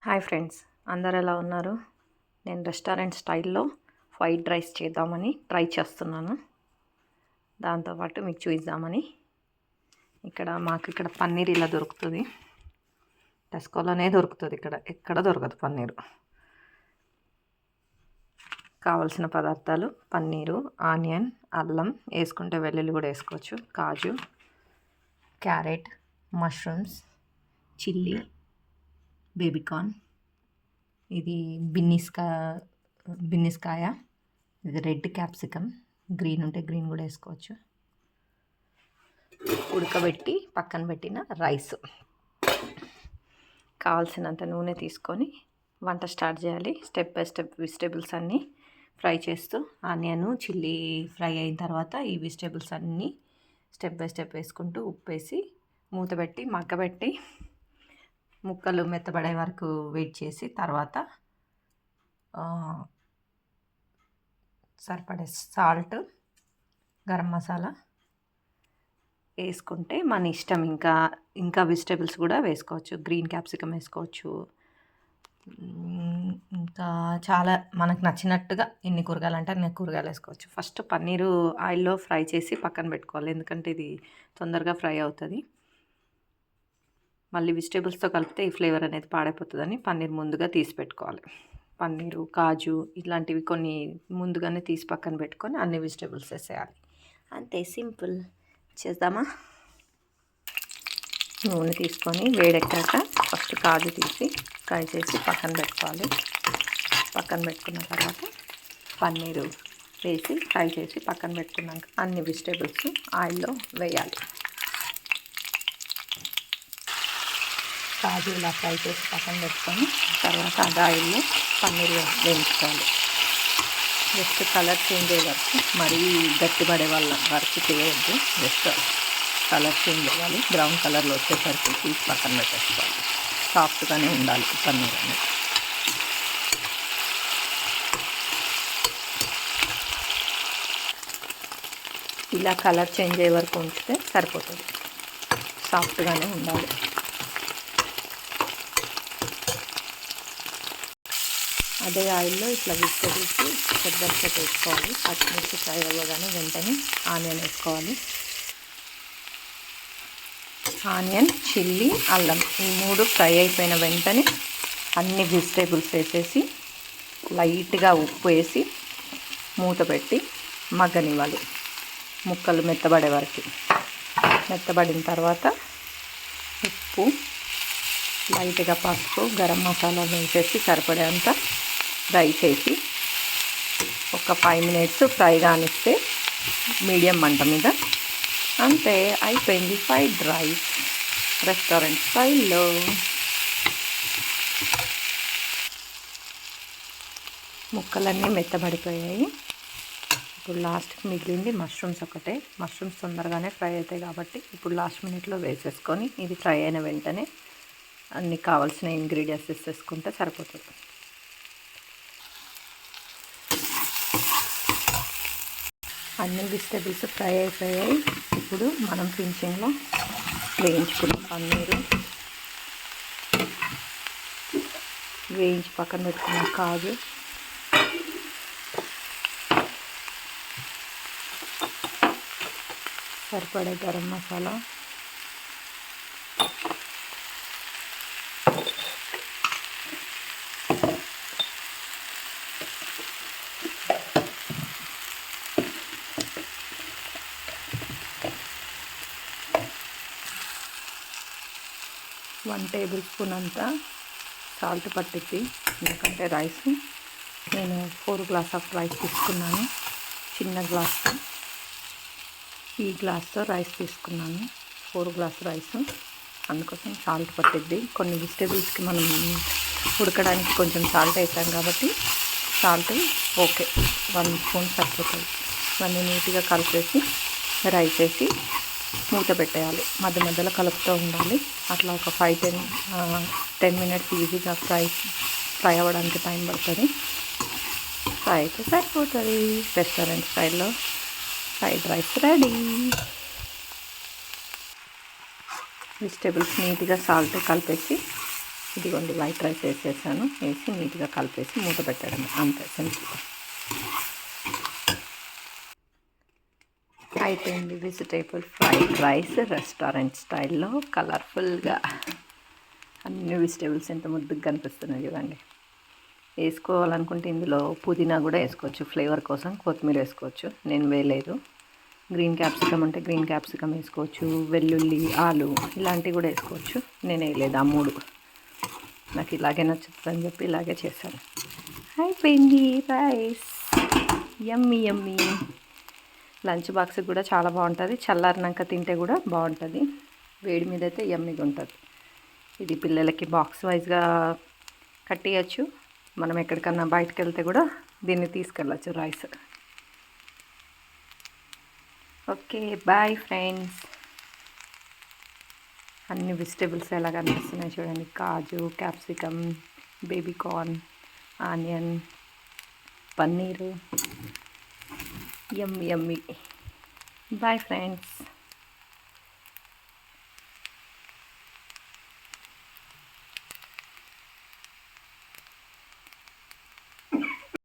Hi friends, అందరు ఎలా ఉన్నారు? నేను రెస్టారెంట్ స్టైల్లో ఫ్రైడ్ రైస్ చేద్దామని ట్రై చేస్తున్నాను. దాంతోపాటు మీకు చూపిద్దామని మాకు ఇక్కడ పన్నీర్ ఇలా దొరుకుతుంది. టెస్కోలోనే దొరుకుతుంది, ఇక్కడ ఎక్కడ దొరకదు పన్నీరు. కావలసిన పదార్థాలు: పన్నీరు, ఆనియన్, అల్లం, వేసుకుంటే వెల్లుల్లి కూడా వేసుకోవచ్చు, కాజు, క్యారెట్, మష్రూమ్స్, చిల్లీ, బేబీకార్న్, ఇది బిన్నిస్కాయ, ఇది రెడ్ క్యాప్సికమ్, గ్రీన్ ఉంటే గ్రీన్ కూడా వేసుకోవచ్చు. ఉడకబెట్టి పక్కన పెట్టిన రైస్. కావాల్సినంత నూనె తీసుకొని వంట స్టార్ట్ చేయాలి. స్టెప్ బై స్టెప్ వెజిటేబుల్స్ అన్నీ ఫ్రై చేస్తూ, ఆనియన్ చిల్లీ ఫ్రై అయిన తర్వాత ఈ వెజిటేబుల్స్ అన్నీ స్టెప్ బై స్టెప్ వేసుకుంటూ ఉప్పు వేసి మూత పెట్టి మగ్గబెట్టి ముక్కలు మెత్తబడే వరకు వెయిట్ చేసి తర్వాత సరిపడే సాల్ట్, గరం మసాలా వేసుకుంటే మన ఇష్టం. ఇంకా వెజిటేబుల్స్ కూడా వేసుకోవచ్చు. గ్రీన్ క్యాప్సికమ్ వేసుకోవచ్చు. ఇంకా చాలా మనకు నచ్చినట్టుగా ఎన్ని కూరగాయలు అంటే అన్ని కూరగాయలు వేసుకోవచ్చు. ఫస్ట్ పన్నీరు ఆయిల్లో ఫ్రై చేసి పక్కన పెట్టుకోవాలి, ఎందుకంటే ఇది తొందరగా ఫ్రై అవుతుంది. మళ్ళీ వెజిటేబుల్స్తో కలిపితే ఈ ఫ్లేవర్ అనేది పాడైపోతుందని పన్నీర్ ముందుగా తీసి పెట్టుకోవాలి. పన్నీరు, కాజు ఇలాంటివి కొన్ని ముందుగానే తీసి పక్కన పెట్టుకొని అన్ని వెజిటేబుల్స్ వేసేయాలి. అంతే, సింపుల్. చేద్దామా? నూనె తీసుకొని వేడెక్కాక ఫస్ట్ కాజు తీసి ఫ్రై చేసి పక్కన పెట్టుకోవాలి. పక్కన పెట్టుకున్న తర్వాత పన్నీరు వేసి ఫ్రై చేసి పక్కన పెట్టుకున్నాక అన్ని వెజిటేబుల్స్ ఆయిల్లో వేయాలి. కాజు ఇలా ఫ్రై చేసి పక్కన పెట్టుకొని తర్వాత అది ఆయిల్లో పన్నీర్ వేయించుకోవాలి. జస్ట్ కలర్ చేంజ్ అయ్యే వరకు, మరీ గట్టిపడే వరకు చేయవద్దు. జస్ట్ కలర్ చేంజ్ అవ్వాలి, బ్రౌన్ కలర్లో వచ్చేసరికి తీసి పక్కన పెట్టేసుకోవాలి. సాఫ్ట్గానే ఉండాలి పన్నీర్ అనేది. ఇలా కలర్ చేంజ్ అయ్యే వరకు ఉంచితే సరిపోతుంది. సాఫ్ట్గానే ఉండాలి. అదే ఆయిల్లో ఇట్లా వెజిటేబుల్స్ పెద్ద వేసుకోవాలి. పచ్చిమిర్చి ఫ్రై అవ్వగానే వెంటనే ఆనియన్ వేసుకోవాలి. ఆనియన్, చిల్లీ, అల్లం ఈ మూడు ఫ్రై అయిపోయిన వెంటనే అన్ని వెజిటేబుల్స్ వేసేసి లైట్గా ఉప్పు వేసి మూత పెట్టి మగ్గనివ్వాలి. ముక్కలు మెత్తబడే వరకు. మెత్తబడిన తర్వాత ఉప్పు, లైట్గా పసుపు, గరం మసాలా వేసేసి సరిపడేంత ఫ్రై చేసి ఒక 5 minutes ఫ్రై కానిస్తే మీడియం మంట మీద. అంతే, అయిపోయింది ఫ్రైడ్ రైస్ రెస్టారెంట్ స్టైల్లో. ముక్కలన్నీ మెత్తబడిపోయాయి. ఇప్పుడు లాస్ట్కి మిగిలింది మష్రూమ్స్ ఒకటే. మష్రూమ్స్ తొందరగానే ఫ్రై అవుతాయి కాబట్టి ఇప్పుడు లాస్ట్ మినిట్లో వేసేసుకొని ఇది ఫ్రై అయిన వెంటనే అన్నీ కావాల్సిన ఇంగ్రీడియంట్స్ వేసేసుకుంటే సరిపోతుంది. అన్ని వెజిటేబుల్స్ ఫ్రై అయిపోయాయి. ఇప్పుడు మనం ఫినిషింగ్లో వేయించుకున్న పన్నీరు, వేయించి పక్కన పెట్టుకున్న కాజు, సరిపడే garam masala, one table spoon అంతా సాల్ట్ పట్టింది. ఎందుకంటే రైస్ నేను 4 గ్లాస్ ఆఫ్ రైస్ తీసుకున్నాను. చిన్న గ్లాస్తో, ఈ గ్లాస్తో రైస్ తీసుకున్నాను. 4 గ్లాస్ రైస్, అందుకోసం సాల్ట్ పట్టిద్ది. కొన్ని వెజిటేబుల్స్కి మనం ఉడకడానికి కొంచెం సాల్ట్ వేసాం కాబట్టి సాల్ట్ ఓకే, 1 స్పూన్ సరిపోతుంది. ఇవన్నీ నీట్గా కలిపేసి రైస్ వేసి మూత పెట్టేయాలి. మధ్య మధ్యలో కలుపుతూ ఉండాలి. అట్లా ఒక 5-10 minutes ఈజీగా ఫ్రై అవ్వడానికి టైం పడుతుంది. ఫ్రై అయితే సరిపోతుంది. రెస్టారెంట్ స్టైల్లో ఫ్రైడ్ రైస్ రెడీ. వెజిటేబుల్స్ నీట్గా సాల్ట్ కలిపేసి ఇదిగోండి వైట్ రైస్ వేసేసాను. వేసి నీట్గా కలిపేసి మూత పెట్టడం, అంతే సింపుల్. అయిపోయింది వెజిటేబుల్ ఫ్రైడ్ రైస్ రెస్టారెంట్ స్టైల్లో కలర్ఫుల్గా. అన్ని వెజిటేబుల్స్ ఎంత ముద్దుగా కనిపిస్తున్నాయి చూడండి. వేసుకోవాలనుకుంటే ఇందులో పుదీనా కూడా వేసుకోవచ్చు, ఫ్లేవర్ కోసం కొత్తిమీర వేసుకోవచ్చు. నేను వేయలేదు. గ్రీన్ క్యాప్సికమ్ అంటే గ్రీన్ క్యాప్సికమ్ వేసుకోవచ్చు, వెల్లుల్లి, ఆలు ఇలాంటివి కూడా వేసుకోవచ్చు. నేను వేయలేదు. ఆ మూడు నాకు ఇలాగే నచ్చుతుందని చెప్పి ఇలాగే చేశాను. అయిపోయింది రైస్. యమ్మీ యమ్మీ. లంచ్ బాక్స్ కూడా చాలా బాగుంటుంది, చల్లారినాక తింటే కూడా బాగుంటుంది. వేడి మీద అయితే యమ్మీగా ఉంటుంది. ఇది పిల్లలకి బాక్స్ వైజ్గా కట్టేయచ్చు. మనం ఎక్కడికన్నా బయటకు వెళ్తే కూడా దీన్ని తీసుకెళ్ళచ్చు రైస్. Okay bye friends. అన్ని వెజిటేబుల్స్ ఎలా కనిపిస్తున్నాయి చూడండి. కాజు, capsicum, baby corn, onion, paneer. Yummy yummy. Bye friends.